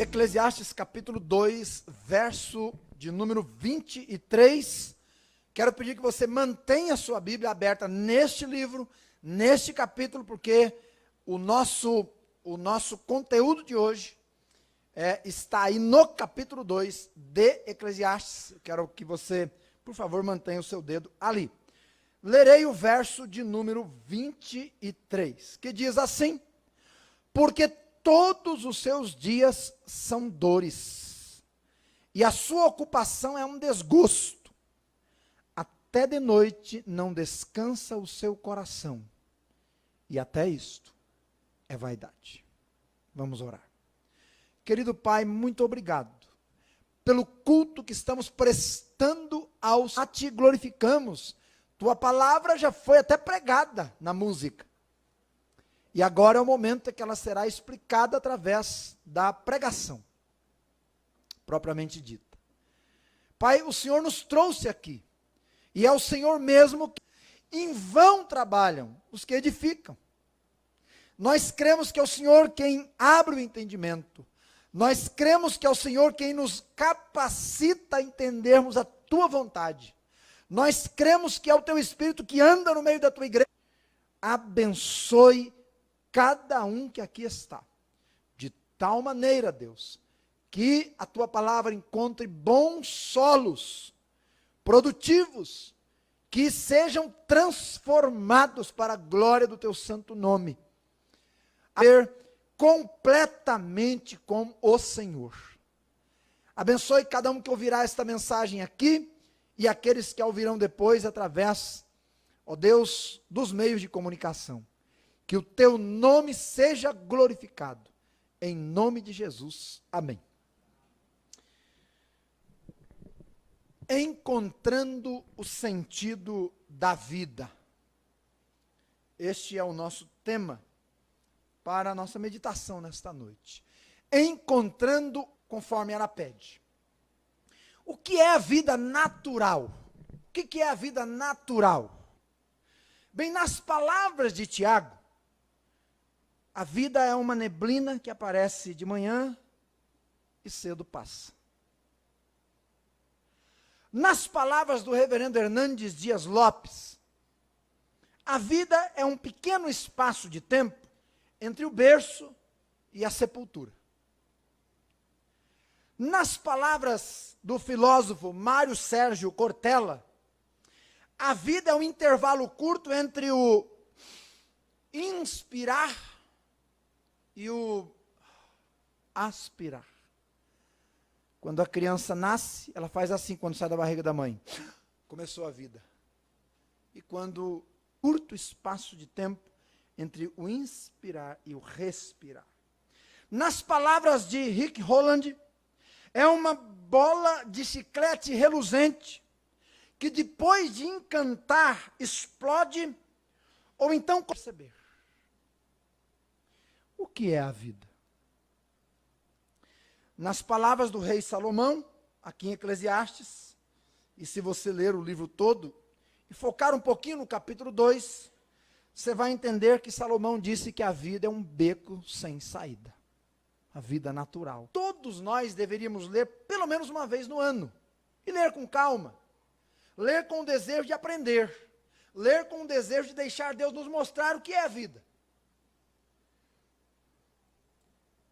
Eclesiastes capítulo 2, verso de número 23. Quero pedir que você mantenha a sua Bíblia aberta neste livro, neste capítulo, porque o nosso conteúdo de hoje está aí no capítulo 2 de Eclesiastes. Quero que você, por favor, mantenha o seu dedo ali. Lerei o verso de número 23, que diz assim: porque todos os seus dias são dores, e a sua ocupação é um desgosto. Até de noite não descansa o seu coração, e até isto é vaidade. Vamos orar. Querido Pai, muito obrigado pelo culto que estamos prestando a Ti glorificamos. Tua palavra já foi até pregada na música. E agora é o momento em que ela será explicada através da pregação, propriamente dita. Pai, o Senhor nos trouxe aqui, e é o Senhor mesmo que em vão trabalham os que edificam. Nós cremos que é o Senhor quem abre o entendimento, nós cremos que é o Senhor quem nos capacita a entendermos a Tua vontade, nós cremos que é o Teu Espírito que anda no meio da Tua igreja. Abençoe cada um que aqui está, de tal maneira, Deus, que a Tua palavra encontre bons solos, produtivos, que sejam transformados para a glória do Teu santo nome, a ver completamente com o Senhor. Abençoe cada um que ouvirá esta mensagem aqui, e aqueles que a ouvirão depois através, ó Deus, dos meios de comunicação. Que o Teu nome seja glorificado, em nome de Jesus, amém. Encontrando o sentido da vida. Este é o nosso tema para a nossa meditação nesta noite. Encontrando conforme ela pede. O que é a vida natural? O que é a vida natural? Bem, nas palavras de Tiago, a vida é uma neblina que aparece de manhã e cedo passa. Nas palavras do reverendo Hernandes Dias Lopes, a vida é um pequeno espaço de tempo entre o berço e a sepultura. Nas palavras do filósofo Mário Sérgio Cortella, a vida é um intervalo curto entre o inspirar e o aspirar. Quando a criança nasce, ela faz assim quando sai da barriga da mãe. Começou a vida. E quando curto espaço de tempo entre o inspirar e o respirar. Nas palavras de Rick Holland, é uma bola de chiclete reluzente que depois de encantar explode ou então perceber. O que é a vida? Nas palavras do rei Salomão, aqui em Eclesiastes, e se você ler o livro todo, e focar um pouquinho no capítulo 2, você vai entender que Salomão disse que a vida é um beco sem saída. A vida natural. Todos nós deveríamos ler pelo menos uma vez no ano, e ler com calma, ler com o desejo de aprender, ler com o desejo de deixar Deus nos mostrar o que é a vida.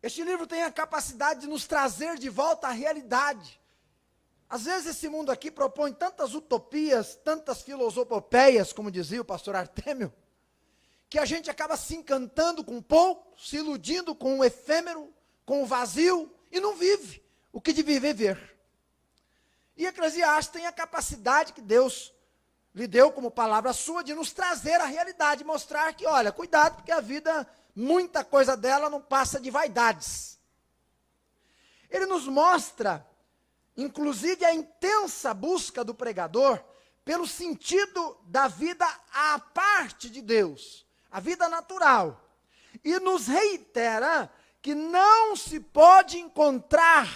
Este livro tem a capacidade de nos trazer de volta à realidade. Às vezes esse mundo aqui propõe tantas utopias, tantas filosofopeias, como dizia o pastor Artêmio, que a gente acaba se encantando com pouco, se iludindo com o efêmero, com o vazio, e não vive o que devia viver. E Eclesiastes tem a capacidade que Deus lhe deu como palavra sua, de nos trazer a realidade, mostrar que, olha, cuidado, porque a vida, muita coisa dela não passa de vaidades. Ele nos mostra, inclusive, a intensa busca do pregador pelo sentido da vida à parte de Deus, a vida natural, e nos reitera que não se pode encontrar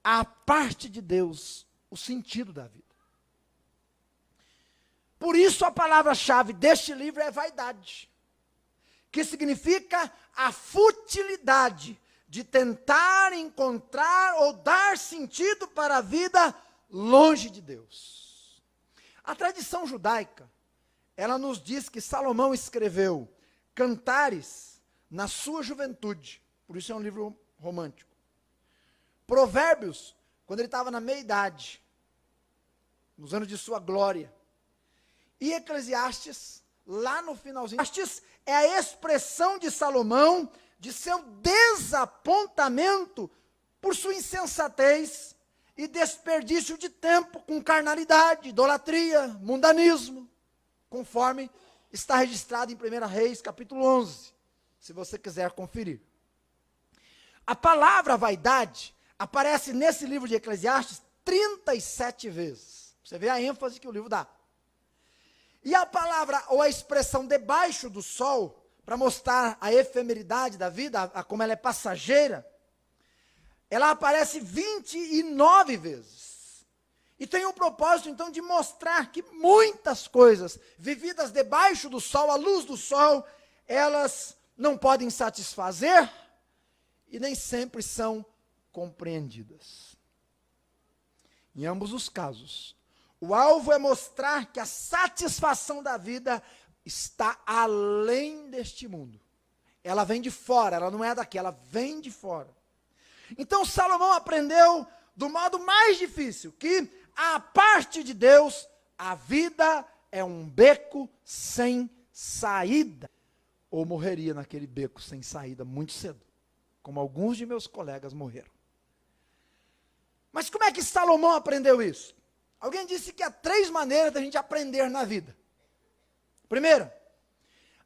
à parte de Deus o sentido da vida. Por isso a palavra-chave deste livro é vaidade, que significa a futilidade de tentar encontrar ou dar sentido para a vida longe de Deus. A tradição judaica, ela nos diz que Salomão escreveu Cantares na sua juventude, por isso é um livro romântico. Provérbios, quando ele estava na meia-idade, nos anos de sua glória. E Eclesiastes, lá no finalzinho. Eclesiastes é a expressão de Salomão de seu desapontamento por sua insensatez e desperdício de tempo com carnalidade, idolatria, mundanismo, conforme está registrado em 1 Reis, capítulo 11, se você quiser conferir. A palavra vaidade aparece nesse livro de Eclesiastes 37 vezes. Você vê a ênfase que o livro dá. E a palavra ou a expressão debaixo do sol, para mostrar a efemeridade da vida, como ela é passageira, ela aparece 29 vezes. E tem o propósito, então, de mostrar que muitas coisas vividas debaixo do sol, à luz do sol, elas não podem satisfazer e nem sempre são compreendidas. Em ambos os casos, o alvo é mostrar que a satisfação da vida está além deste mundo. Ela vem de fora, ela não é daqui, ela vem de fora. Então Salomão aprendeu do modo mais difícil, que a parte de Deus, a vida é um beco sem saída. Ou morreria naquele beco sem saída muito cedo, como alguns de meus colegas morreram. Mas como é que Salomão aprendeu isso? Alguém disse que há 3 maneiras da gente aprender na vida. Primeiro,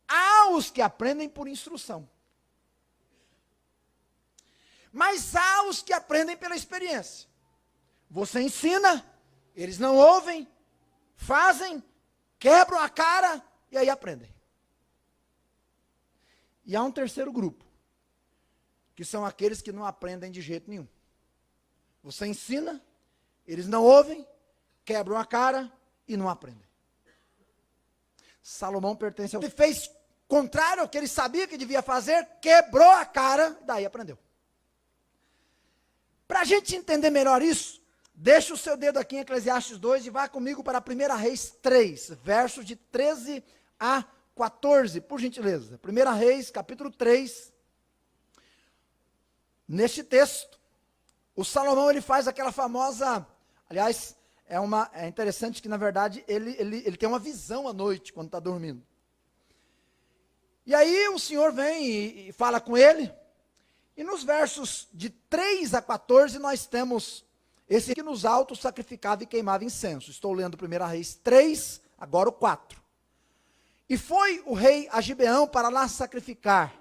há os que aprendem por instrução. Mas há os que aprendem pela experiência. Você ensina, eles não ouvem, fazem, quebram a cara e aí aprendem. E há um terceiro grupo, que são aqueles que não aprendem de jeito nenhum. Você ensina, eles não ouvem, quebram a cara e não aprendem. Salomão pertence ao... Ele fez contrário ao que ele sabia que devia fazer, quebrou a cara, daí aprendeu. Para a gente entender melhor isso, deixa o seu dedo aqui em Eclesiastes 2 e vá comigo para 1 Reis 3, versos de 13 a 14, por gentileza. 1 Reis, capítulo 3. Neste texto, o Salomão ele faz aquela famosa, aliás, é interessante que na verdade ele tem uma visão à noite quando está dormindo. E aí o Senhor vem e fala com ele, e nos versos de 3 a 14 nós temos esse que nos altos sacrificava e queimava incenso. Estou lendo 1 Reis 3, agora o 4. E foi o rei a Gibeão para lá sacrificar,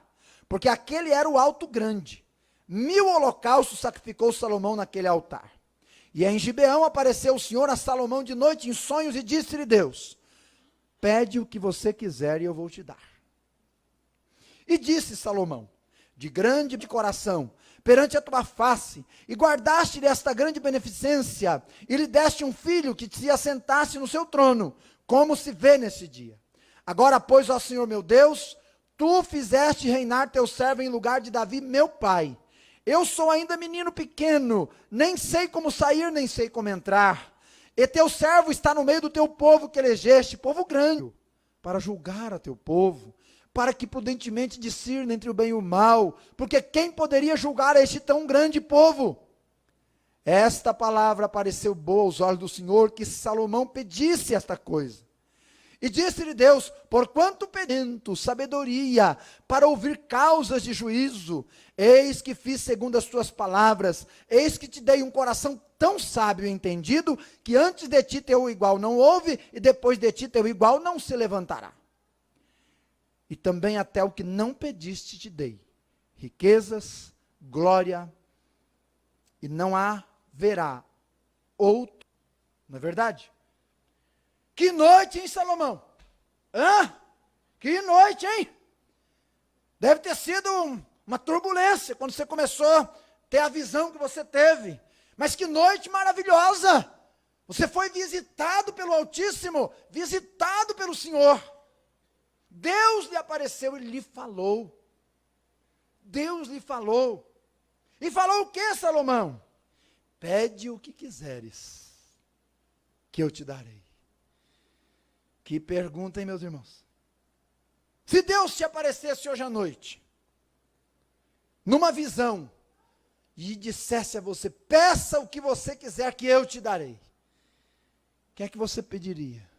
porque aquele era o alto grande. 1000 holocaustos sacrificou Salomão naquele altar. E em Gibeão apareceu o Senhor a Salomão de noite em sonhos e disse-lhe Deus: pede o que você quiser e eu vou te dar. E disse Salomão: de grande de coração, perante a tua face, e guardaste-lhe esta grande beneficência, e lhe deste um filho que se assentasse no seu trono, como se vê nesse dia. Agora, pois, ó Senhor meu Deus, tu fizeste reinar teu servo em lugar de Davi, meu pai. Eu sou ainda menino pequeno, nem sei como sair, nem sei como entrar. E teu servo está no meio do teu povo que elegeste, povo grande, para julgar a teu povo, para que prudentemente discirna entre o bem e o mal, porque quem poderia julgar este tão grande povo? Esta palavra pareceu boa aos olhos do Senhor, que Salomão pedisse esta coisa. E disse-lhe Deus: porquanto pedento sabedoria para ouvir causas de juízo, eis que fiz segundo as tuas palavras, eis que te dei um coração tão sábio e entendido, que antes de ti teu igual não houve, e depois de ti teu igual não se levantará. E também até o que não pediste te dei, riquezas, glória, e não haverá outro. Não é verdade? Que noite, hein, Salomão? Que noite, hein? Deve ter sido uma turbulência quando você começou a ter a visão que você teve. Mas que noite maravilhosa! Você foi visitado pelo Altíssimo, visitado pelo Senhor. Deus lhe apareceu e lhe falou. Deus lhe falou. E falou o que, Salomão? Pede o que quiseres, que eu te darei. Que pergunta, hein, meus irmãos? Se Deus te aparecesse hoje à noite, numa visão, e dissesse a você, peça o que você quiser que eu te darei, o que é que você pediria?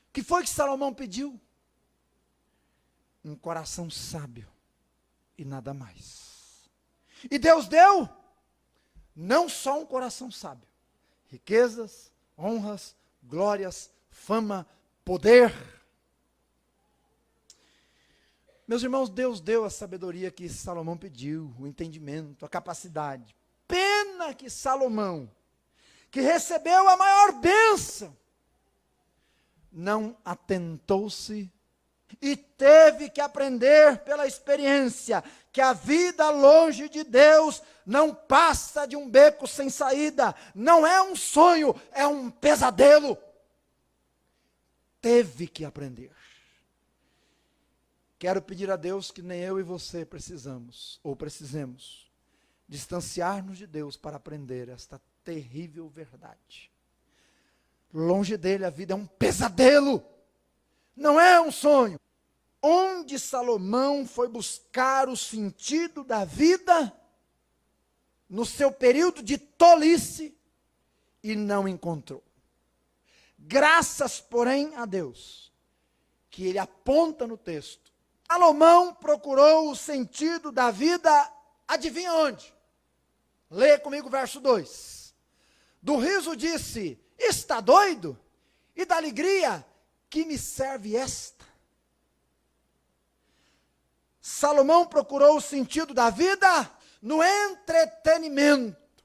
O que foi que Salomão pediu? Um coração sábio e nada mais. E Deus deu não só um coração sábio, riquezas, honras, glórias, fama, poder. Meus irmãos, Deus deu a sabedoria que Salomão pediu, o entendimento, a capacidade. Pena que Salomão, que recebeu a maior bênção, não atentou-se e teve que aprender pela experiência que a vida longe de Deus não passa de um beco sem saída, não é um sonho, é um pesadelo. Teve que aprender. Quero pedir a Deus que nem eu e você precisamos, ou precisemos, distanciar-nos de Deus para aprender esta terrível verdade. Longe dele a vida é um pesadelo, não é um sonho. Onde Salomão foi buscar o sentido da vida, no seu período de tolice, e não encontrou. Graças, porém, a Deus, que ele aponta no texto, Salomão procurou o sentido da vida, adivinha onde? Leia comigo o verso 2. Do riso disse, está doido? E da alegria, que me serve esta? Salomão procurou o sentido da vida no entretenimento.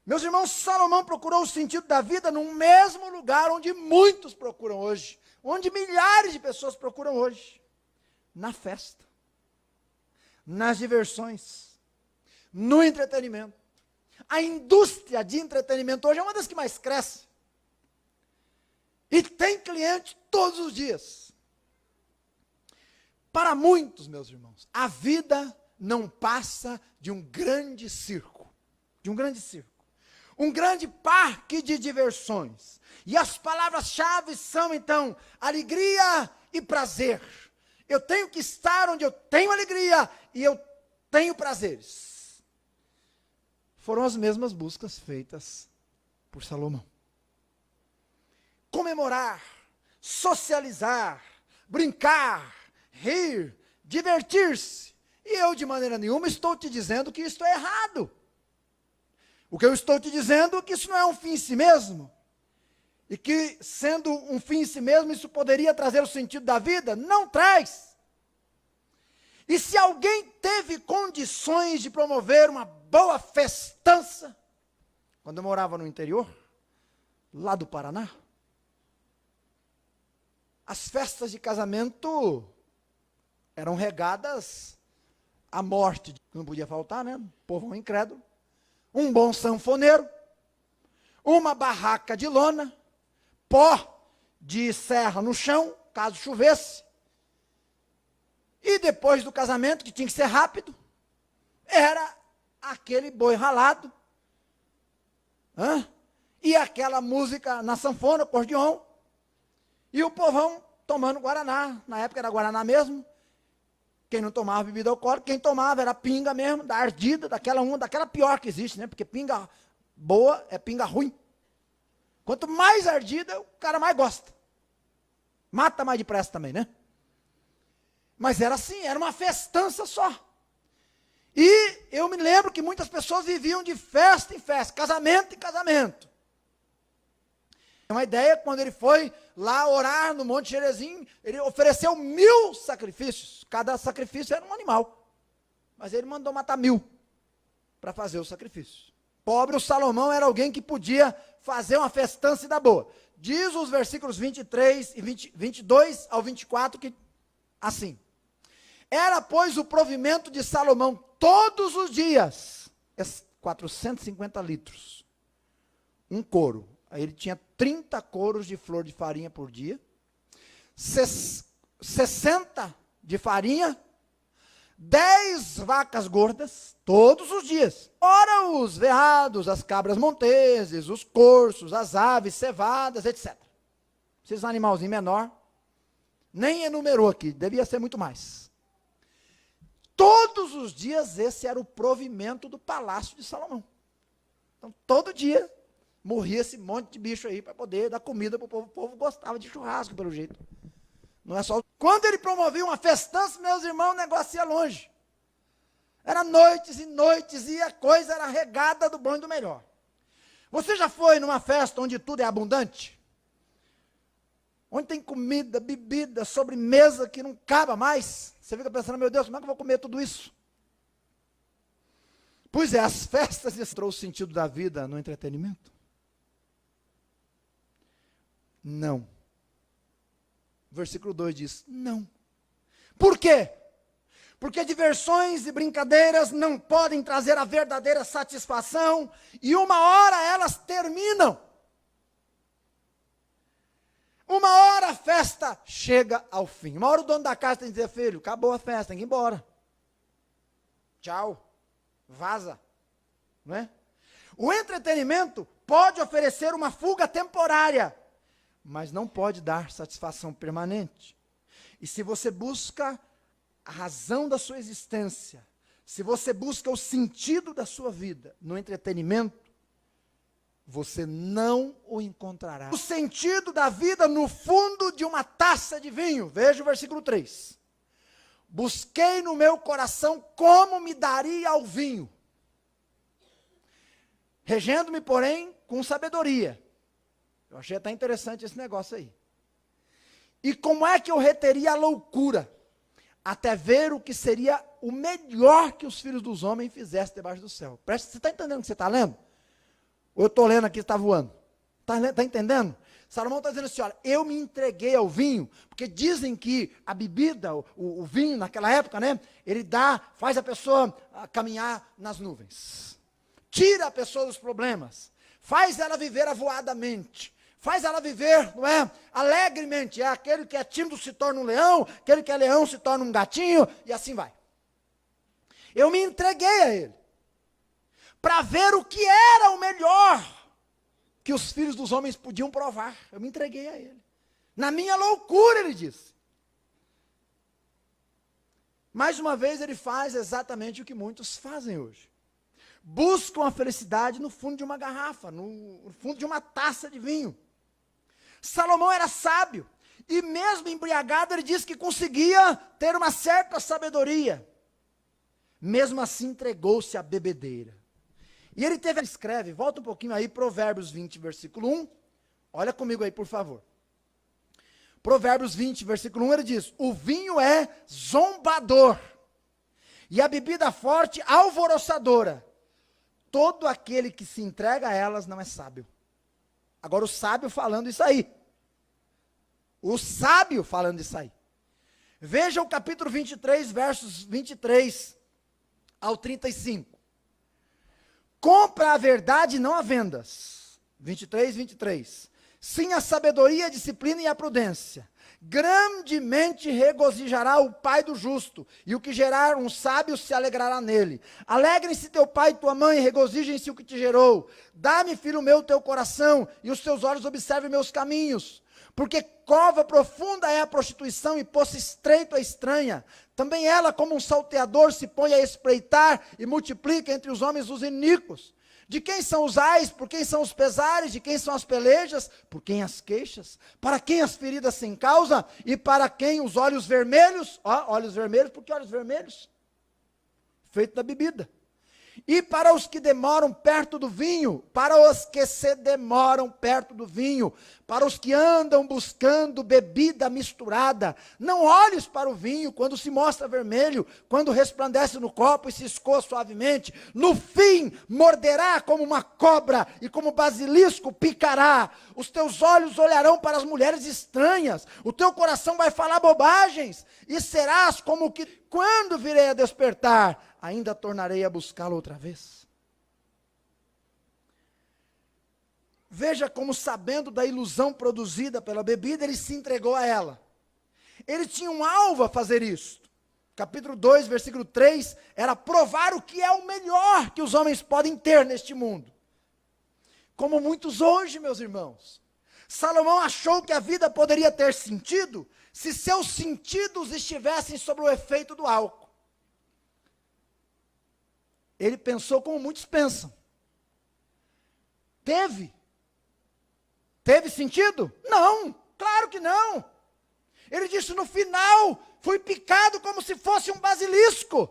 Meus irmãos, Salomão procurou o sentido da vida no mesmo lugar onde muitos procuram hoje, onde milhares de pessoas procuram hoje, na festa, nas diversões, no entretenimento. A indústria de entretenimento hoje é uma das que mais cresce. E tem cliente todos os dias. Para muitos, meus irmãos, a vida não passa de um grande circo. De um grande circo. Um grande parque de diversões. E as palavras-chave são, então, alegria e prazer. Eu tenho que estar onde eu tenho alegria e eu tenho prazeres. Foram as mesmas buscas feitas por Salomão. Comemorar, socializar, brincar, rir, divertir-se. E eu, de maneira nenhuma, estou te dizendo que isto é errado. O que eu estou te dizendo é que isso não é um fim em si mesmo. E que, sendo um fim em si mesmo, isso poderia trazer o sentido da vida? Não traz. E se alguém teve condições de promover uma boa festança, quando eu morava no interior, lá do Paraná, as festas de casamento eram regadas à morte, não podia faltar, né? Povo incrédulo. Um bom sanfoneiro, uma barraca de lona, pó de serra no chão, caso chovesse. E depois do casamento, que tinha que ser rápido, era aquele boi ralado, e aquela música na sanfona, acordeon, e o povão tomando guaraná, na época era guaraná mesmo. Quem não tomava bebida alcoólica, quem tomava era pinga mesmo, da ardida, daquela pior que existe, né? Porque pinga boa é pinga ruim. Quanto mais ardida, o cara mais gosta. Mata mais depressa também, né? Mas era assim, era uma festança só. E eu me lembro que muitas pessoas viviam de festa em festa, casamento em casamento. Uma ideia, quando ele foi lá orar no Monte Gerezim, ele ofereceu 1000 sacrifícios. Cada sacrifício era um animal. Mas ele mandou matar 1000 para fazer o sacrifício. Pobre o Salomão era alguém que podia fazer uma festança e dar boa. Diz os versículos 23 e 22 ao 24 que assim. Era, pois, o provimento de Salomão todos os dias 450 litros. Um coro. Aí ele tinha 30 coros de flor de farinha por dia, 60 de farinha, 10 vacas gordas, todos os dias. Ora os veados, as cabras monteses, os corços, as aves cevadas, etc. Esses animalzinhos menor, nem enumerou aqui, devia ser muito mais. Todos os dias esse era o provimento do palácio de Salomão. Então todo dia morria esse monte de bicho aí para poder dar comida para o povo. O povo gostava de churrasco, pelo jeito. Não é só... Quando ele promovia uma festança, meus irmãos, o negócio ia longe. Era noites e noites e a coisa era regada do bom e do melhor. Você já foi numa festa onde tudo é abundante? Onde tem comida, bebida, sobremesa que não acaba mais? Você fica pensando, meu Deus, como é que eu vou comer tudo isso? Pois é, as festas trouxeram o sentido da vida no entretenimento? Não. Versículo 2 diz, não. Por quê? Porque diversões e brincadeiras não podem trazer a verdadeira satisfação, e uma hora elas terminam. Uma hora a festa chega ao fim. Uma hora o dono da casa tem que dizer, filho, acabou a festa, tem que ir embora. Tchau. Vaza. Não é? O entretenimento pode oferecer uma fuga temporária, mas não pode dar satisfação permanente. E se você busca a razão da sua existência, se você busca o sentido da sua vida no entretenimento, você não o encontrará. O sentido da vida no fundo de uma taça de vinho. Veja o versículo 3. Busquei no meu coração como me daria ao vinho, regendo-me, porém, com sabedoria. Eu achei até interessante esse negócio aí. E como é que eu reteria a loucura? Até ver o que seria o melhor que os filhos dos homens fizessem debaixo do céu. Presta, você está entendendo o que você está lendo? Ou eu estou lendo aqui e está voando? Está entendendo? Salomão está dizendo assim, olha, eu me entreguei ao vinho, porque dizem que a bebida, o vinho naquela época, né, ele faz a pessoa caminhar nas nuvens. Tira a pessoa dos problemas. Faz ela viver avoadamente. Faz ela viver, não é, alegremente. É aquele que é tímido se torna um leão, aquele que é leão se torna um gatinho, e assim vai. Eu me entreguei a ele, para ver o que era o melhor que os filhos dos homens podiam provar. Eu me entreguei a ele. Na minha loucura, ele disse. Mais uma vez, ele faz exatamente o que muitos fazem hoje. Buscam a felicidade no fundo de uma garrafa, no fundo de uma taça de vinho. Salomão era sábio, e mesmo embriagado, ele disse que conseguia ter uma certa sabedoria. Mesmo assim, entregou-se à bebedeira. E ele escreve, volta um pouquinho aí, Provérbios 20, versículo 1. Olha comigo aí, por favor. Provérbios 20, versículo 1, ele diz, o vinho é zombador, e a bebida forte alvoroçadora. Todo aquele que se entrega a elas não é sábio. Agora o sábio falando isso aí. O sábio falando isso aí. Veja o capítulo 23, versos 23 ao 35. Compra a verdade, não a vendas. 23, 23. Sim, a sabedoria, a disciplina e a prudência. Grandemente regozijará o pai do justo, e o que gerar um sábio se alegrará nele. Alegrem-se teu pai e tua mãe, regozijem-se o que te gerou. Dá-me, filho meu, teu coração, e os teus olhos observem meus caminhos. Porque cova profunda é a prostituição, e poço estreito a estranha. Também ela, como um salteador, se põe a espreitar, e multiplica entre os homens os iníquos. De quem são os ais? Por quem são os pesares? De quem são as pelejas? Por quem as queixas? Para quem as feridas sem causa? E para quem os olhos vermelhos? Olhos vermelhos, por que olhos vermelhos? Feito da bebida. E para os que demoram perto do vinho, para os que se demoram perto do vinho, para os que andam buscando bebida misturada, não olhes para o vinho quando se mostra vermelho, quando resplandece no copo e se escoa suavemente, no fim morderá como uma cobra e como basilisco picará, os teus olhos olharão para as mulheres estranhas, o teu coração vai falar bobagens, e serás como que, quando virei a despertar, ainda tornarei a buscá-lo outra vez. Veja como, sabendo da ilusão produzida pela bebida, ele se entregou a ela. Ele tinha um alvo a fazer isso. capítulo 2, versículo 3, era provar o que é o melhor que os homens podem ter neste mundo. Como muitos hoje, meus irmãos. Salomão achou que a vida poderia ter sentido se seus sentidos estivessem sob o efeito do álcool. Ele pensou como muitos pensam. Teve sentido? Não, claro que não. Ele disse, no final, fui picado como se fosse um basilisco.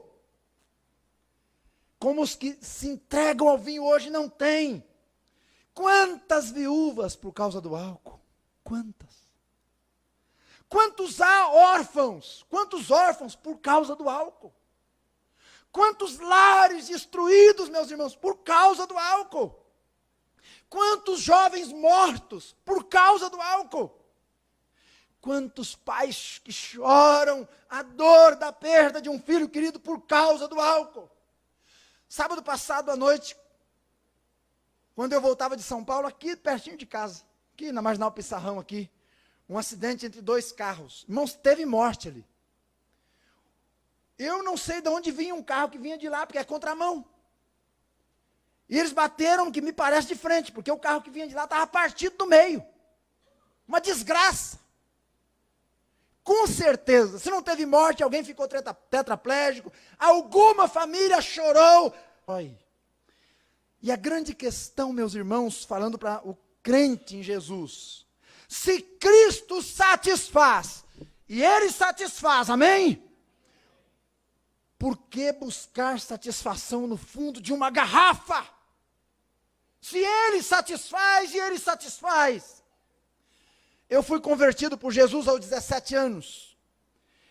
Como os que se entregam ao vinho hoje não têm. Quantas viúvas por causa do álcool? Quantas? Quantos órfãos? Quantos órfãos por causa do álcool? Quantos lares destruídos, meus irmãos, por causa do álcool? Quantos jovens mortos por causa do álcool? Quantos pais que choram a dor da perda de um filho querido por causa do álcool? Sábado passado à noite, quando eu voltava de São Paulo, aqui pertinho de casa, aqui na Marginal Pissarrão, aqui, um acidente entre 2 carros. Irmãos, teve morte ali. Eu não sei de onde vinha um carro que vinha de lá, porque é contramão. E eles bateram, que me parece, de frente, porque o carro que vinha de lá estava partido do meio. Uma desgraça. Com certeza, se não teve morte, alguém ficou tetraplégico, alguma família chorou. E a grande questão, meus irmãos, falando para o crente em Jesus, se Cristo satisfaz, e Ele satisfaz, amém? Por que buscar satisfação no fundo de uma garrafa? Se Ele satisfaz, e Ele satisfaz. Eu fui convertido por Jesus aos 17 anos.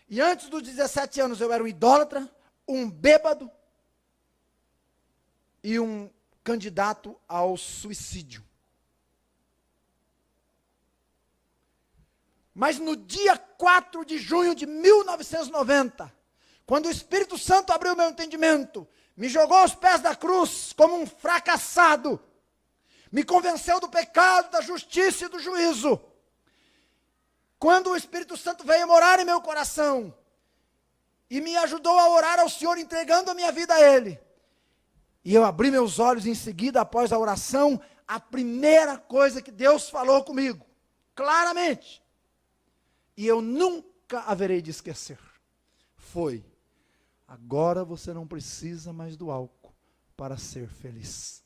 E antes dos 17 anos eu era um idólatra, um bêbado e um candidato ao suicídio. Mas no dia 4 de junho de 1990, quando o Espírito Santo abriu meu entendimento, me jogou aos pés da cruz como um fracassado, me convenceu do pecado, da justiça e do juízo. Quando o Espírito Santo veio morar em meu coração e me ajudou a orar ao Senhor, entregando a minha vida a Ele, e eu abri meus olhos em seguida, após a oração, a primeira coisa que Deus falou comigo, claramente, e eu nunca haverei de esquecer, foi: agora você não precisa mais do álcool para ser feliz.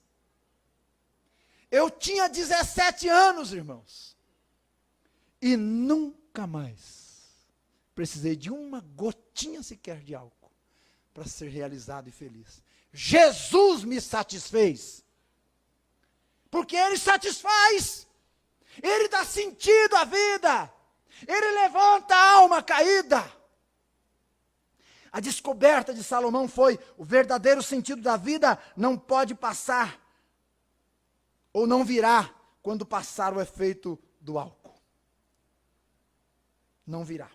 Eu tinha 17 anos, irmãos, e nunca mais precisei de uma gotinha sequer de álcool para ser realizado e feliz. Jesus me satisfez, porque Ele satisfaz, Ele dá sentido à vida, Ele levanta a alma caída. A descoberta de Salomão foi: o verdadeiro sentido da vida não pode passar, ou não virá, quando passar o efeito do álcool. Não virá.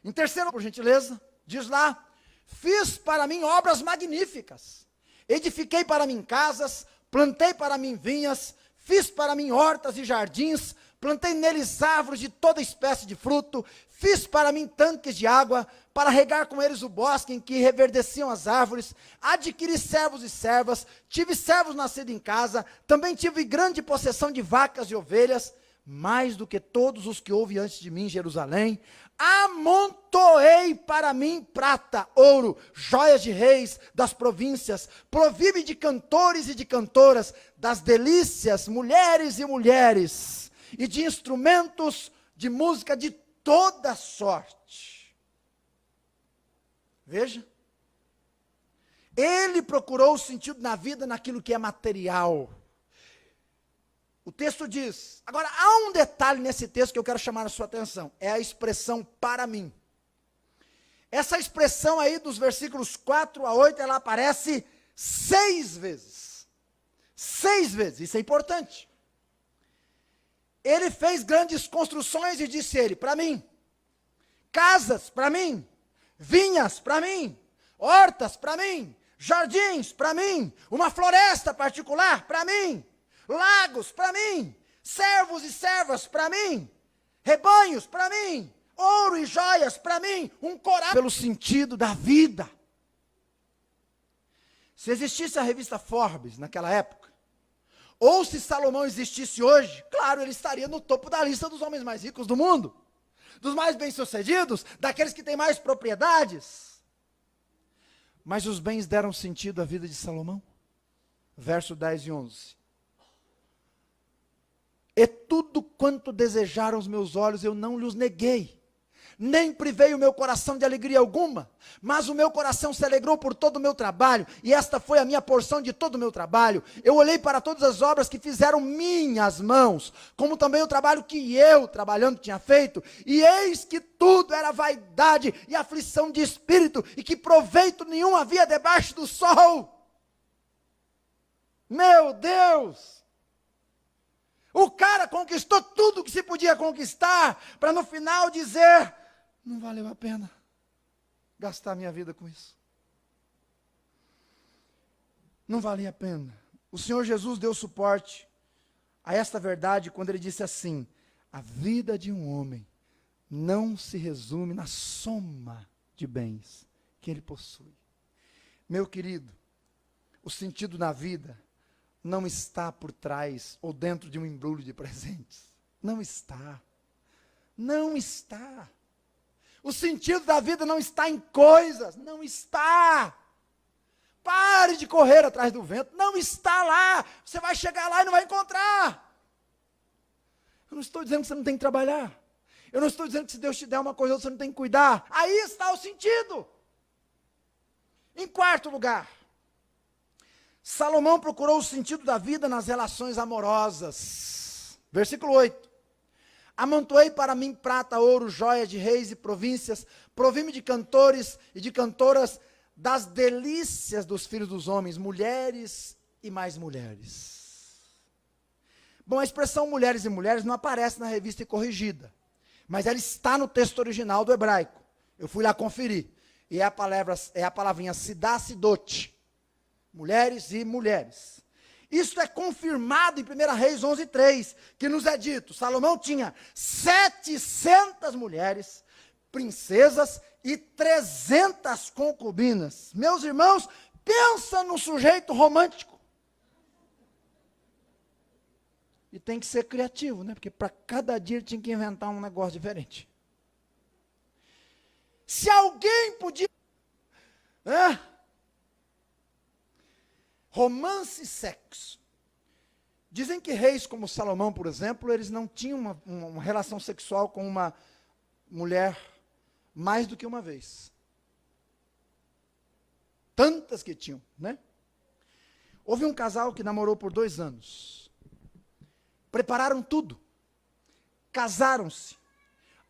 Em terceiro, por gentileza, diz lá: fiz para mim obras magníficas, edifiquei para mim casas, plantei para mim vinhas, fiz para mim hortas e jardins, plantei neles árvores de toda espécie de fruto, fiz para mim tanques de água, para regar com eles o bosque em que reverdeciam as árvores, adquiri servos e servas, tive servos nascidos em casa, também tive grande possessão de vacas e ovelhas, mais do que todos os que houve antes de mim em Jerusalém. Amontoei para mim prata, ouro, joias de reis das províncias, provi-me de cantores e de cantoras, das delícias, mulheres e mulheres, e de instrumentos de música de toda sorte. Veja, ele procurou o sentido na vida naquilo que é material. O texto diz, agora há um detalhe nesse texto que eu quero chamar a sua atenção, é a expressão para mim. Essa expressão aí dos versículos 4 a 8, ela aparece 6 vezes. 6 vezes, isso é importante. Ele fez grandes construções e disse ele, para mim, casas para mim, vinhas para mim, hortas para mim, jardins para mim, uma floresta particular para mim, lagos para mim, servos e servas para mim, rebanhos para mim, Ouro e joias, para mim, um coração pelo sentido da vida. Se existisse a revista Forbes naquela época, ou se Salomão existisse hoje, claro, ele estaria no topo da lista dos homens mais ricos do mundo, dos mais bem-sucedidos, daqueles que têm mais propriedades. Mas os bens deram sentido à vida de Salomão? Verso 10 e 11. E tudo quanto desejaram os meus olhos, eu não lhes neguei, nem privei o meu coração de alegria alguma, mas o meu coração se alegrou por todo o meu trabalho, e esta foi a minha porção de todo o meu trabalho. Eu olhei para todas as obras que fizeram minhas mãos, como também o trabalho que eu, trabalhando, tinha feito, e eis que tudo era vaidade e aflição de espírito, e que proveito nenhum havia debaixo do sol. Meu Deus! O cara conquistou tudo que se podia conquistar, para no final dizer, não valeu a pena gastar minha vida com isso. Não valia a pena. O Senhor Jesus deu suporte a esta verdade quando ele disse assim: a vida de um homem não se resume na soma de bens que ele possui. Meu querido, o sentido na vida não está por trás ou dentro de um embrulho de presentes. Não está. Não está. O sentido da vida não está em coisas. Não está. Pare de correr atrás do vento. Não está lá. Você vai chegar lá e não vai encontrar. Eu não estou dizendo que você não tem que trabalhar. Eu não estou dizendo que se Deus te der uma coisa, você não tem que cuidar. Aí está o sentido. Em quarto lugar, Salomão procurou o sentido da vida nas relações amorosas. Versículo 8. Amontoei para mim prata, ouro, joias de reis e províncias, provi-me de cantores e de cantoras das delícias dos filhos dos homens, mulheres e mais mulheres. Bom, a expressão mulheres e mulheres não aparece na revista corrigida, mas ela está no texto original do hebraico. Eu fui lá conferir, e é a palavrinha sidá, sidote. Mulheres e mulheres. Isso é confirmado em 1 Reis 11:3, que nos é dito, Salomão tinha 700 mulheres, princesas e 300 concubinas. Meus irmãos, pensa num sujeito romântico. E tem que ser criativo, né? Porque para cada dia ele tinha que inventar um negócio diferente. Se alguém podia... Romance e sexo. Dizem que reis como Salomão, por exemplo, eles não tinham uma relação sexual com uma mulher mais do que uma vez. Tantas que tinham, né? Houve um casal que namorou por 2 anos. Prepararam tudo. Casaram-se.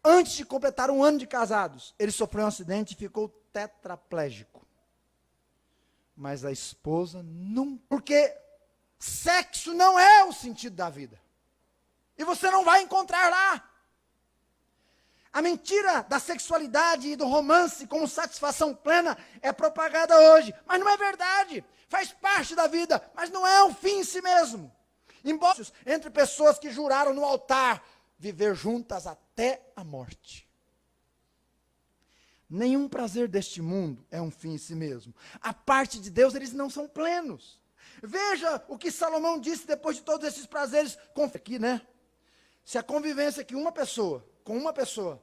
Antes de completar 1 ano de casados, ele sofreu um acidente e ficou tetraplégico. Mas a esposa não, porque sexo não é o sentido da vida. E você não vai encontrar lá. A mentira da sexualidade e do romance como satisfação plena é propagada hoje, mas não é verdade. Faz parte da vida, mas não é um fim em si mesmo. Embora entre pessoas que juraram no altar viver juntas até a morte. Nenhum prazer deste mundo é um fim em si mesmo. A parte de Deus, eles não são plenos. Veja o que Salomão disse depois de todos esses prazeres. Aqui, né? Se a convivência com uma pessoa,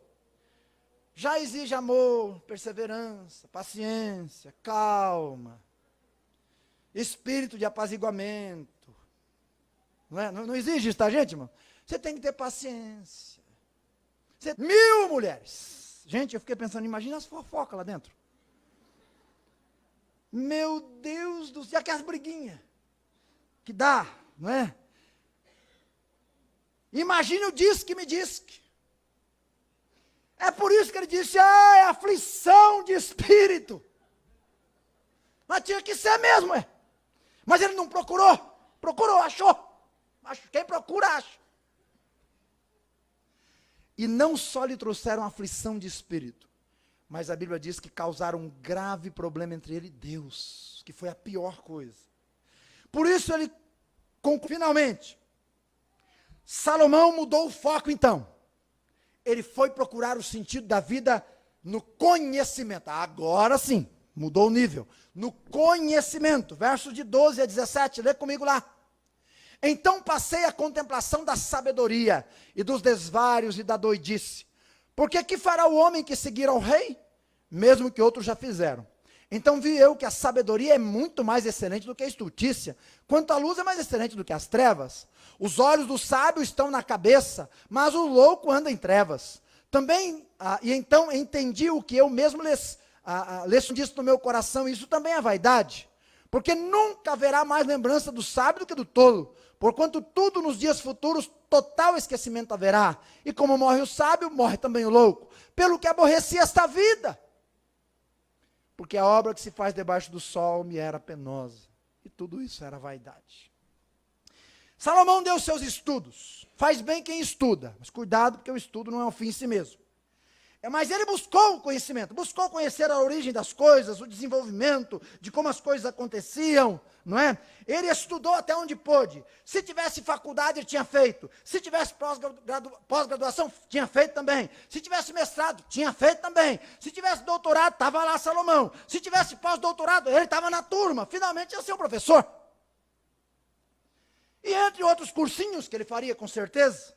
já exige amor, perseverança, paciência, calma, espírito de apaziguamento. Não exige isso, tá, gente, irmão? Você tem que ter paciência. 1000 mulheres. Gente, eu fiquei pensando, imagina as fofocas lá dentro. Meu Deus do céu, aquelas briguinhas que dá, não é? Imagine o disque me disque. É por isso que ele disse, é aflição de espírito. Mas tinha que ser mesmo, é. Mas ele não procurou. Procurou, achou. Quem procura, acha. E não só lhe trouxeram aflição de espírito, mas a Bíblia diz que causaram um grave problema entre ele e Deus, que foi a pior coisa. Por isso ele, finalmente, Salomão mudou o foco então. ele foi procurar o sentido da vida no conhecimento. Agora sim, mudou o nível. No conhecimento, versos de 12 a 17, lê comigo lá. Então passei a contemplação da sabedoria e dos desvários e da doidice. Porque que fará o homem que seguir ao rei? Mesmo que outros já fizeram. Então vi eu que a sabedoria é muito mais excelente do que a estultícia. Quanto à luz é mais excelente do que as trevas. Os olhos do sábio estão na cabeça, mas o louco anda em trevas. Também, e então entendi o que eu mesmo leço disso no meu coração, isso também é vaidade. Porque nunca haverá mais lembrança do sábio do que do tolo. Porquanto tudo nos dias futuros, total esquecimento haverá. E como morre o sábio, morre também o louco. Pelo que aborreci esta vida. Porque a obra que se faz debaixo do sol me era penosa. E tudo isso era vaidade. Salomão deu seus estudos. Faz bem quem estuda. Mas cuidado, porque o estudo não é um fim em si mesmo. Mas ele buscou o conhecimento. Buscou conhecer a origem das coisas, o desenvolvimento, de como as coisas aconteciam, não é? Ele estudou até onde pôde. Se tivesse faculdade, ele tinha feito. Se tivesse pós-graduação, tinha feito também. Se tivesse mestrado, tinha feito também. Se tivesse doutorado, estava lá Salomão. Se tivesse pós-doutorado, ele estava na turma. Finalmente ia ser um professor. E entre outros cursinhos que ele faria com certeza,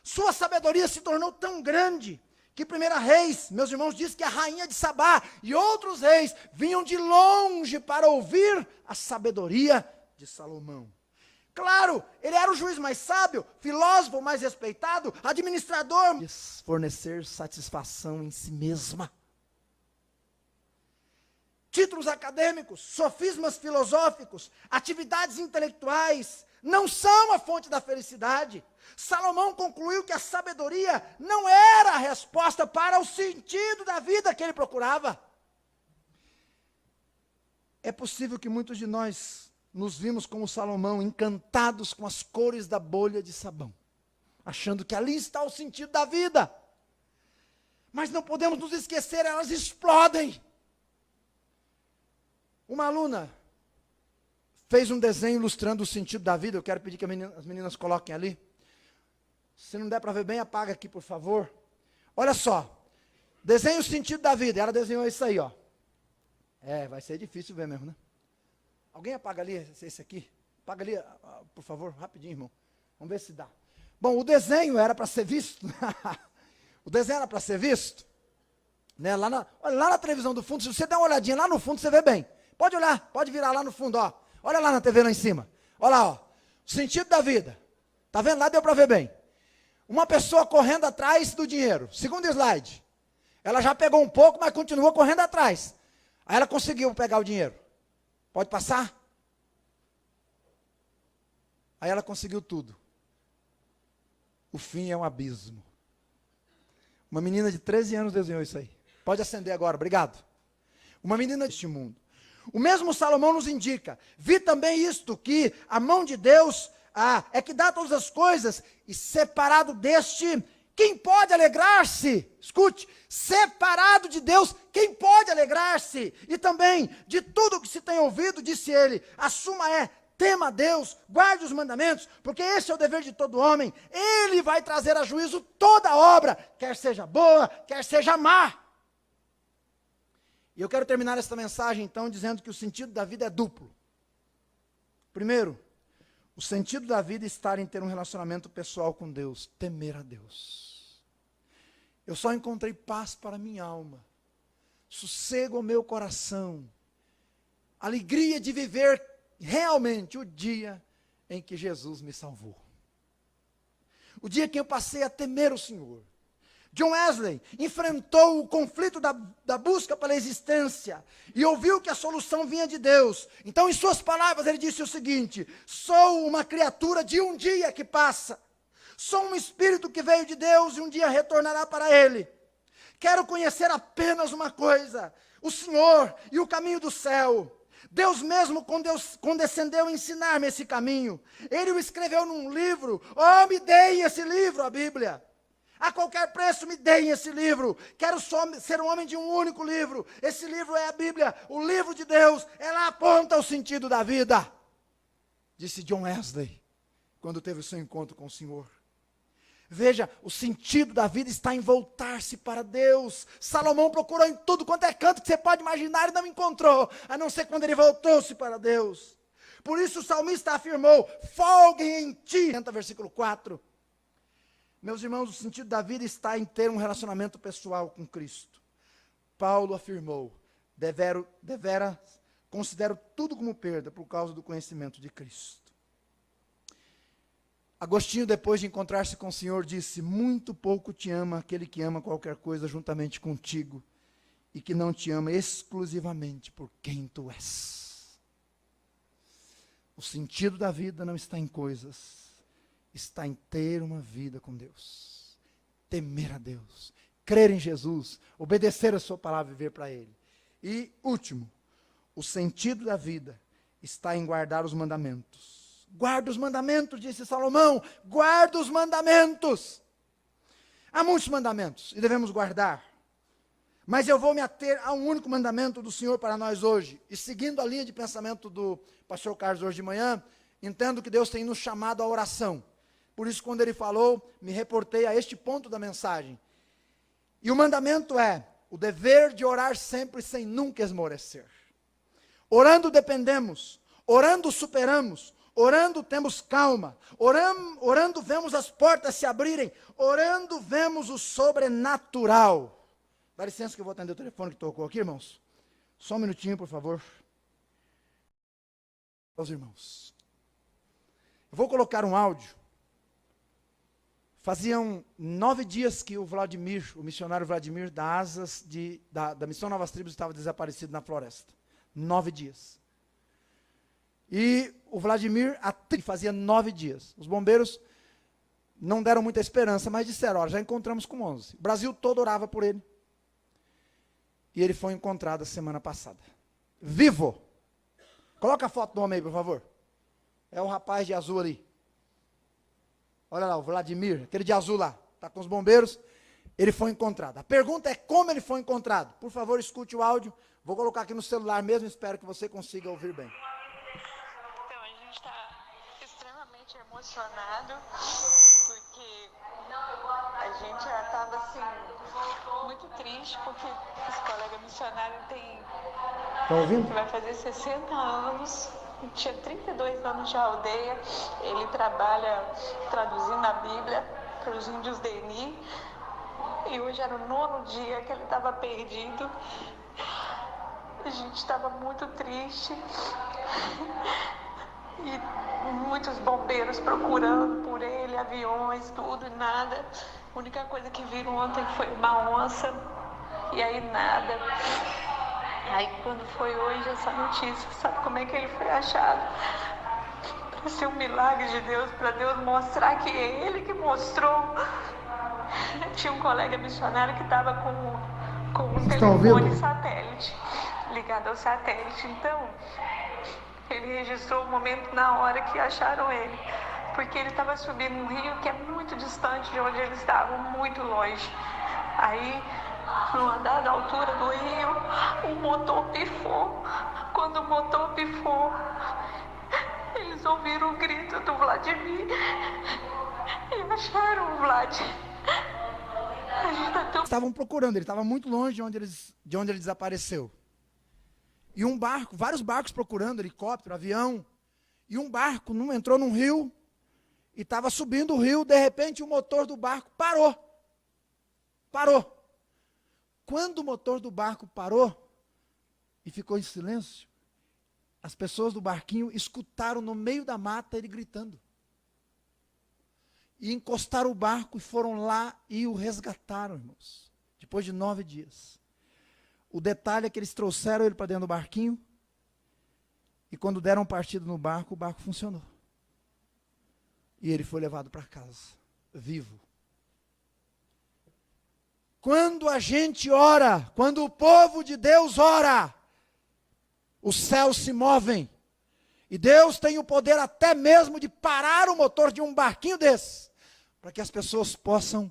sua sabedoria se tornou tão grande que 1 Reis, meus irmãos, diz que a rainha de Sabá e outros reis vinham de longe para ouvir a sabedoria de Salomão. Claro, ele era o juiz mais sábio, filósofo mais respeitado, administrador, fornecer satisfação em si mesma. Títulos acadêmicos, sofismas filosóficos, atividades intelectuais, não são a fonte da felicidade. Salomão concluiu que a sabedoria não era a resposta para o sentido da vida que ele procurava. É possível que muitos de nós nos vimos como Salomão, encantados com as cores da bolha de sabão, achando que ali está o sentido da vida. Mas não podemos nos esquecer, elas explodem. Uma aluna fez um desenho ilustrando o sentido da vida. Eu quero pedir que as meninas coloquem ali. Se não der para ver bem, apaga aqui, por favor. Olha só. Desenha o sentido da vida. Ela desenhou isso aí, ó. Vai ser difícil ver mesmo, né? Alguém apaga ali esse aqui? Apaga ali, por favor, rapidinho, irmão. Vamos ver se dá. Bom, o desenho era para ser visto. O desenho era para ser visto. Né? Olha lá na televisão do fundo, se você der uma olhadinha lá no fundo, você vê bem. Pode olhar, pode virar lá no fundo, ó. Olha lá na TV lá em cima. Olha lá, ó. O sentido da vida. Tá vendo lá? Deu para ver bem. Uma pessoa correndo atrás do dinheiro. Segundo slide. Ela já pegou um pouco, mas continua correndo atrás. Aí ela conseguiu pegar o dinheiro. Pode passar? Aí ela conseguiu tudo. O fim é um abismo. Uma menina de 13 anos desenhou isso aí. Pode acender agora, obrigado. Uma menina deste mundo. O mesmo Salomão nos indica, vi também isto, que a mão de Deus é que dá todas as coisas, e separado deste, quem pode alegrar-se? Escute, separado de Deus, quem pode alegrar-se? E também, de tudo que se tem ouvido, disse ele, a suma é, tema a Deus, guarde os mandamentos, porque esse é o dever de todo homem, ele vai trazer a juízo toda obra, quer seja boa, quer seja má. E eu quero terminar esta mensagem, então, dizendo que o sentido da vida é duplo. Primeiro, o sentido da vida está em ter um relacionamento pessoal com Deus, temer a Deus. Eu só encontrei paz para a minha alma, sossego ao meu coração, alegria de viver realmente o dia em que Jesus me salvou. O dia que eu passei a temer o Senhor. John Wesley enfrentou o conflito da busca pela existência e ouviu que a solução vinha de Deus. Então, em suas palavras, ele disse o seguinte: sou uma criatura de um dia que passa. Sou um espírito que veio de Deus e um dia retornará para Ele. Quero conhecer apenas uma coisa: o Senhor e o caminho do céu. Deus mesmo condescendeu a ensinar-me esse caminho. Ele o escreveu num livro. Oh, me deem esse livro, a Bíblia. A qualquer preço me deem esse livro. Quero ser um homem de um único livro. Esse livro é a Bíblia, o livro de Deus. Ela aponta o sentido da vida. Disse John Wesley, quando teve o seu encontro com o Senhor. Veja, o sentido da vida está em voltar-se para Deus. Salomão procurou em tudo quanto é canto que você pode imaginar e não encontrou, a não ser quando ele voltou-se para Deus. Por isso o salmista afirmou, folguem em ti, versículo 4. Meus irmãos, o sentido da vida está em ter um relacionamento pessoal com Cristo. Paulo afirmou, considero tudo como perda por causa do conhecimento de Cristo. Agostinho, depois de encontrar-se com o Senhor, disse, muito pouco te ama aquele que ama qualquer coisa juntamente contigo, e que não te ama exclusivamente por quem tu és. O sentido da vida não está em coisas, está em ter uma vida com Deus, temer a Deus, crer em Jesus, obedecer a sua palavra e viver para Ele. E, último, o sentido da vida está em guardar os mandamentos. Guarda os mandamentos, disse Salomão, guarda os mandamentos. Há muitos mandamentos e devemos guardar. Mas eu vou me ater a um único mandamento do Senhor para nós hoje. E seguindo a linha de pensamento do pastor Carlos hoje de manhã, entendo que Deus tem nos chamado à oração. Por isso, quando ele falou, me reportei a este ponto da mensagem. E o mandamento é o dever de orar sempre sem nunca esmorecer. Orando dependemos, orando superamos, orando temos calma, orando vemos as portas se abrirem, orando vemos o sobrenatural. Dá licença que eu vou atender o telefone que tocou aqui, irmãos. Só um minutinho, por favor. Aos irmãos. Eu vou colocar um áudio. Faziam 9 dias que o Vladimir, o missionário Vladimir da Asas, da Missão Novas Tribos, estava desaparecido na floresta. 9 dias. E o Vladimir, fazia 9 dias. Os bombeiros não deram muita esperança, mas disseram, olha, já encontramos com 11. O Brasil todo orava por ele. E ele foi encontrado a semana passada. Vivo. Coloca a foto do homem aí, por favor. É o rapaz de azul ali. Olha lá, o Vladimir, aquele de azul lá. Está com os bombeiros. Ele foi encontrado. A pergunta é como ele foi encontrado. Por favor, escute o áudio. Vou colocar aqui no celular mesmo, espero que você consiga ouvir bem. Então, a gente está extremamente emocionado, porque a gente já estava, assim, muito triste, porque esse colega missionário vai fazer 60 anos, tinha 32 anos de aldeia, ele trabalha traduzindo a Bíblia para os índios Deni, e hoje era o 9º dia que ele estava perdido. A gente estava muito triste e muitos bombeiros procurando por ele, aviões, tudo e nada. A única coisa que viram ontem foi uma onça e aí nada. Aí quando foi hoje essa notícia, sabe como é que ele foi achado? Para ser um milagre de Deus, para Deus mostrar que é Ele que mostrou. Tinha um colega missionário que estava com um telefone satélite, ligado ao satélite. Então, ele registrou o momento na hora que acharam ele, porque ele estava subindo um rio que é muito distante de onde eles estavam, muito longe. Aí, numa dada altura do rio, o motor pifou. Quando o motor pifou, eles ouviram o grito do Vladimir e acharam o Vlad. Estavam procurando, ele estava muito longe de onde ele desapareceu. E um barco, vários barcos procurando, helicóptero, avião, e um barco entrou num rio, e estava subindo o rio, de repente o motor do barco parou. Parou. Quando o motor do barco parou, e ficou em silêncio, as pessoas do barquinho escutaram no meio da mata ele gritando. E encostaram o barco e foram lá e o resgataram, irmãos. Depois de 9 dias. O detalhe é que eles trouxeram ele para dentro do barquinho. E quando deram partida no barco, o barco funcionou. E ele foi levado para casa, vivo. Quando a gente ora, quando o povo de Deus ora, os céus se movem. E Deus tem o poder até mesmo de parar o motor de um barquinho desse, para que as pessoas possam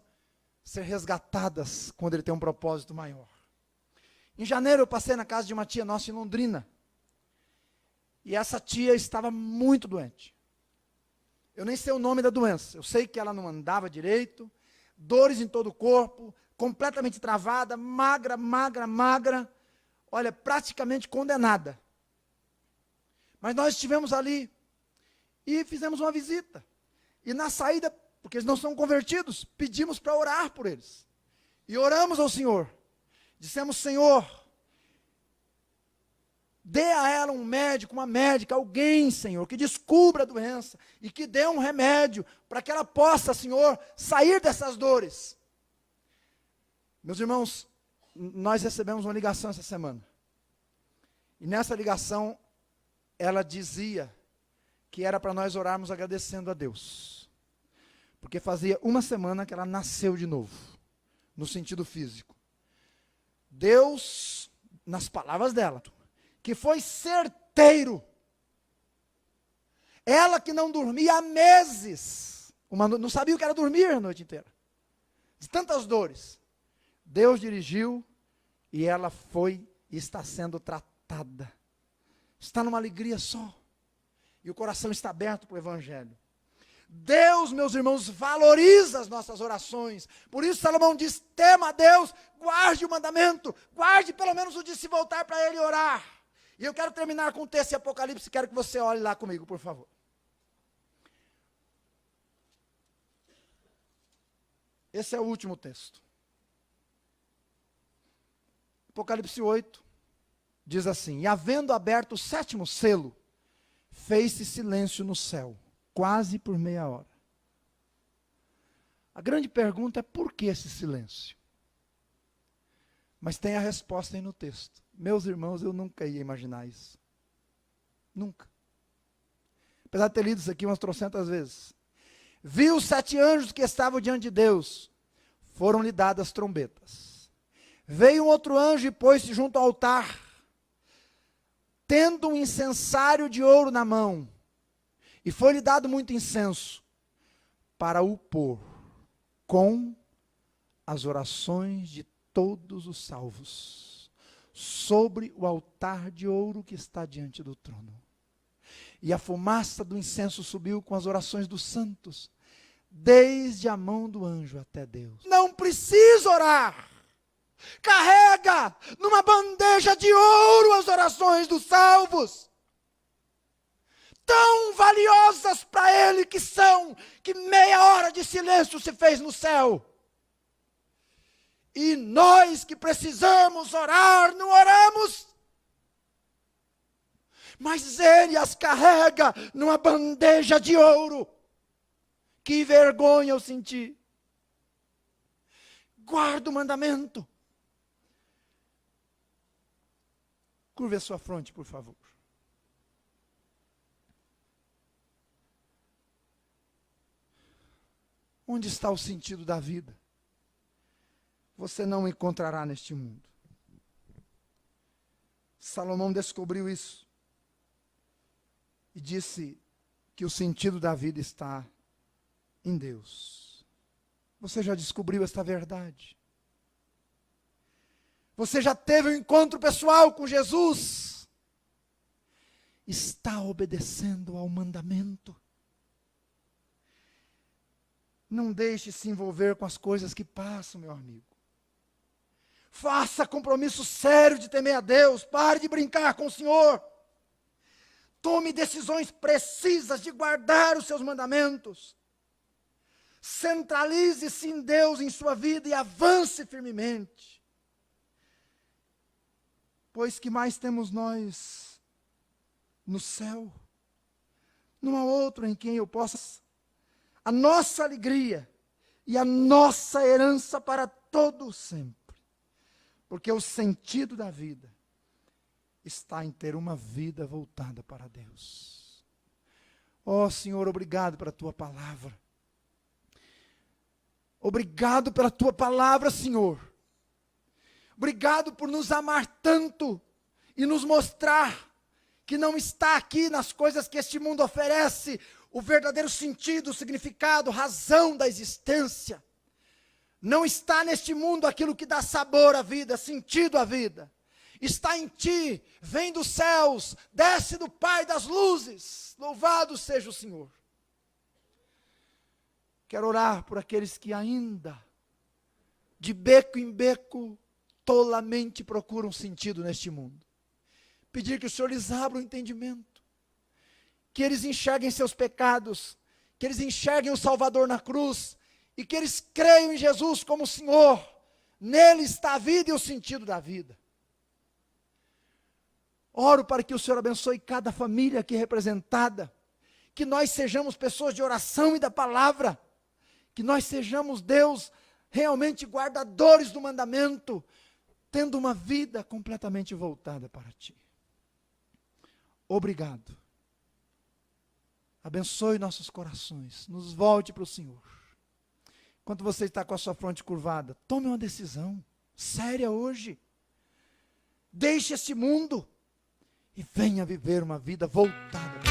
ser resgatadas quando ele tem um propósito maior. Em janeiro eu passei na casa de uma tia nossa em Londrina. E essa tia estava muito doente. Eu nem sei o nome da doença. Eu sei que ela não andava direito, dores em todo o corpo, completamente travada, magra, magra, magra. Olha, praticamente condenada. Mas nós estivemos ali e fizemos uma visita. E na saída, porque eles não são convertidos, pedimos para orar por eles. E oramos ao Senhor. Dissemos, Senhor, dê a ela um médico, uma médica, alguém, Senhor, que descubra a doença e que dê um remédio para que ela possa, Senhor, sair dessas dores. Meus irmãos, nós recebemos uma ligação essa semana. E nessa ligação, ela dizia que era para nós orarmos agradecendo a Deus. Porque fazia uma semana que ela nasceu de novo, no sentido físico. Deus, nas palavras dela, que foi certeiro. Ela que não dormia há meses, não sabia o que era dormir a noite inteira, de tantas dores. Deus dirigiu e ela foi e está sendo tratada. Está numa alegria só. E o coração está aberto para o Evangelho. Deus, meus irmãos, valoriza as nossas orações. Por isso Salomão diz, tema a Deus, guarde o mandamento, guarde pelo menos o de se voltar para Ele orar. E eu quero terminar com o texto de Apocalipse, quero que você olhe lá comigo, por favor. Esse é o último texto. Apocalipse 8, diz assim, e havendo aberto o 7º selo, fez-se silêncio no céu, quase por meia hora. A grande pergunta é por que esse silêncio? Mas tem a resposta aí no texto. Meus irmãos, eu nunca ia imaginar isso. Nunca. Apesar de ter lido isso aqui umas trocentas vezes. Vi os 7 anjos que estavam diante de Deus. Foram-lhe dadas trombetas. Veio um outro anjo e pôs-se junto ao altar, tendo um incensário de ouro na mão. E foi-lhe dado muito incenso, para o pôr com as orações de todos os salvos, sobre o altar de ouro que está diante do trono. E a fumaça do incenso subiu com as orações dos santos, desde a mão do anjo até Deus. Não precisa orar. Carrega numa bandeja de ouro as orações dos salvos. Tão valiosas para Ele que são, que meia hora de silêncio se fez no céu. E nós que precisamos orar, não oramos. Mas Ele as carrega numa bandeja de ouro. Que vergonha eu senti. Guarda o mandamento. Curve a sua fronte, por favor. Onde está o sentido da vida? Você não encontrará neste mundo. Salomão descobriu isso. E disse que o sentido da vida está em Deus. Você já descobriu esta verdade? Você já teve um encontro pessoal com Jesus? Está obedecendo ao mandamento? Não deixe se envolver com as coisas que passam, meu amigo. Faça compromisso sério de temer a Deus. Pare de brincar com o Senhor. Tome decisões precisas de guardar os seus mandamentos. Centralize-se em Deus, em sua vida e avance firmemente. Pois que mais temos nós no céu? Não há outro em quem eu possa... A nossa alegria e a nossa herança para todo sempre. Porque o sentido da vida está em ter uma vida voltada para Deus. Ó Senhor, obrigado pela Tua palavra. Obrigado pela Tua palavra, Senhor. Obrigado por nos amar tanto e nos mostrar que não está aqui nas coisas que este mundo oferece o verdadeiro sentido, o significado, razão da existência. Não está neste mundo aquilo que dá sabor à vida, sentido à vida. Está em Ti, vem dos céus, desce do Pai das luzes. Louvado seja o Senhor. Quero orar por aqueles que ainda, de beco em beco, tolamente procuram sentido neste mundo. Pedir que o Senhor lhes abra o entendimento, que eles enxerguem seus pecados, que eles enxerguem o Salvador na cruz, e que eles creiam em Jesus como o Senhor. Nele está a vida e o sentido da vida. Oro para que o Senhor abençoe cada família aqui representada, que nós sejamos pessoas de oração e da palavra, que nós sejamos, Deus, realmente guardadores do mandamento, tendo uma vida completamente voltada para Ti. Obrigado. Abençoe nossos corações, nos volte para o Senhor. Enquanto você está com a sua fronte curvada, tome uma decisão séria hoje. Deixe este mundo e venha viver uma vida voltada para